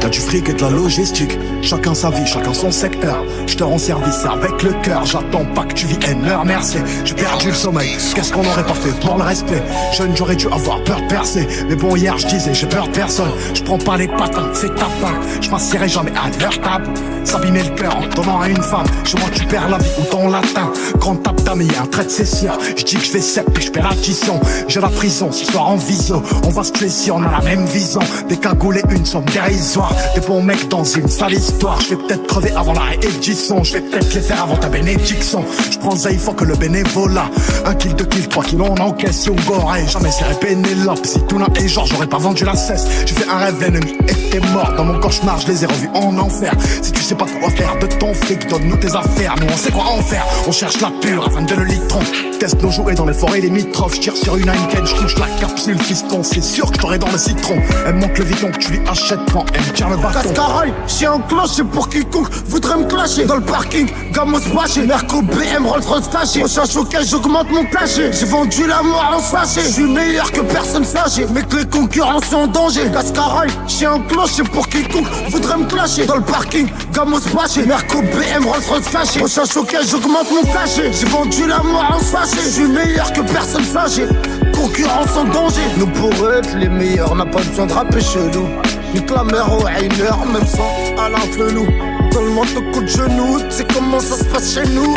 Y'a du fric et de la logistique, chacun sa vie, chacun son secteur. Je te rends service avec le cœur, j'attends pas que tu viennes me remercier. J'ai perdu le sommeil, qu'est-ce qu'on aurait pas fait pour le respect. Jeune, j'aurais dû avoir peur de percer, mais bon hier je disais j'ai peur de personne. Je prends pas les patins, c'est tapin, je m'assierai jamais à leur table. S'abîmer le cœur en donnant à une femme, chez moi tu perds la vie ou ton latin. Grande tape d'amis, un trait de cessure, je dis que je vais sec et je perds l'addition. J'ai la prison, ce soir en viso, on va se tuer si on a la même vision. Des cagoulés, une somme dérisoire, des bons mecs dans une sale histoire. Je vais peut-être crever avant la réédition, je vais peut-être les faire avant ta bénédiction. Je prends Zaïfa que le bénévolat, 1 kill, 2 kills, 3 kills, on encaisse. Youngora et jamais serré Pénélope. Si tout et genre j'aurais pas vendu la cesse. J'ai fait un rêve, l'ennemi était mort. Dans mon cauchemar je les ai revus en enfer. Si tu sais pas quoi faire de ton fric, donne-nous tes affaires. Nous on sait quoi en faire, on cherche la pure à 22 le litron. Teste nos jouets dans les forêts limitrophes. Je tire sur une Heineken, je touche la capsule fiston. C'est sûr que je t'aurai dans le citron. Elle manque le vidon que tu lui achètes quand elle tire le bâton. Cascaraï, chien en cloche, c'est pour quiconque voudrait me clasher. Dans le parking, gamos bâché, Merco, BM, Rolls Royce flashé. Au chat choqué, j'augmente mon cachet. J'ai vendu la mort en sachet. Je suis meilleur que personne sachet, mais que les concurrents sont en danger. Cascaraï, chien en cloche, c'est pour quiconque voudrait me clasher. Dans le parking, gamos bâché, Merco, BM, Rolls Royce flashé. Au chat choqué, j'augmente mon cachet. J'ai vendu la mort en sachet. Je suis meilleur que personne sachet. Concurrence en danger. Nous pour être les meilleurs, on n'a pas besoin de rapper chelou. Nique la mer au Heiner, même sans Alain Flelou. Dans le monde de coups de genoux, tu sais comment ça se passe chez nous.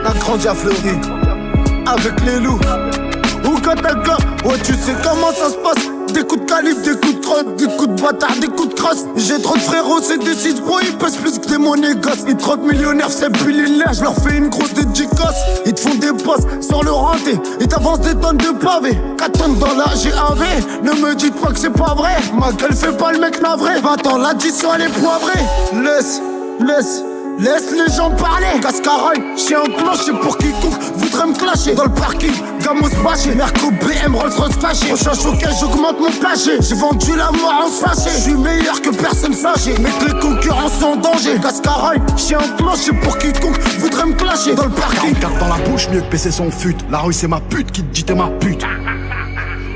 On a grandi à Fleury, avec les loups. Ou Kataka, ouais tu sais comment ça se passe. Des coups de calibre, des coups de trotte, des coups de bâtard, des coups de crasse. J'ai trop de frérots, c'est des 6 bro, ils pèsent plus que des monégasques. Ils trottent millionnaires, c'est billaire, je leur fais une grosse dédicace. Ils te font des passes sur le renté, ils t'avancent des tonnes de pavés. 4 tonnes dans la GAV, ne me dites pas que c'est pas vrai. Ma gueule fait pas le mec navré, 20 ans l'addition elle est poivrée. Laisse les gens parler. Cascaraï, chien en cloche, c'est pour quiconque voudrait me clasher. Dans le parking, gamos bâché, Merco, BM, Rolls Royce flashé. Au chat choqué, j'augmente mon cachet. J'ai vendu la mort en sachet. Je suis meilleur que personne sachet, mais que les concurrents sont en danger. Cascaraï, chien en cloche, c'est pour quiconque voudrait me clasher. Dans le parking, 44 dans la bouche, mieux que PC son fut. La rue c'est ma pute qui te dit t'es ma pute.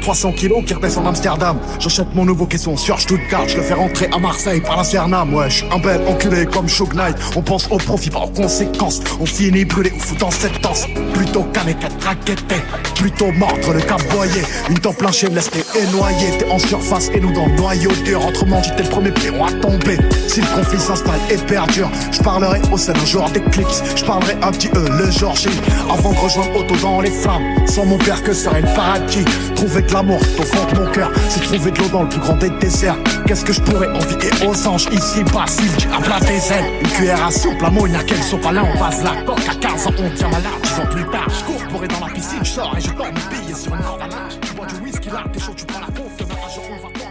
300 kilos qui redescendent d'Amsterdam. J'achète mon nouveau caisson sur Stuttgart. Je le fais rentrer à Marseille par la Cernam. Ouais, j'suis un bel enculé comme Shook Knight. On pense au profit, pas aux conséquences. On finit brûlé ou foutant cette danse. Plutôt qu'avec être raquetté, plutôt mordre le caboyer. Une temps plein chez laisse t'es noyé. T'es en surface et nous dans le noyau dur. Autrement dit t'es le premier pied, on va tomber. Si le conflit s'installe et perdure, j'parlerai au sein d'un joueur d'éclipse. J'parlerai un petit le genre J. Avant de rejoindre Otto dans les flammes. Sans mon père que serait le paradis. Trouver de l'amour au fond de mon cœur, c'est trouver de l'eau dans le plus grand des déserts. Qu'est-ce que je pourrais envier aux anges ici bas, s'il dit à plat des ailes. Une cuillère à soupe, l'ammoniaque, qu'elles sont pas là, on passe la coque à 15 ans, on tient malade. 10 ans plus tard, je cours pour aller dans la piscine, je sors et je dors mes billets sur une corde à linge. Tu bois du whisky là, t'es chaud, tu prends la pauvre, demain un jour on va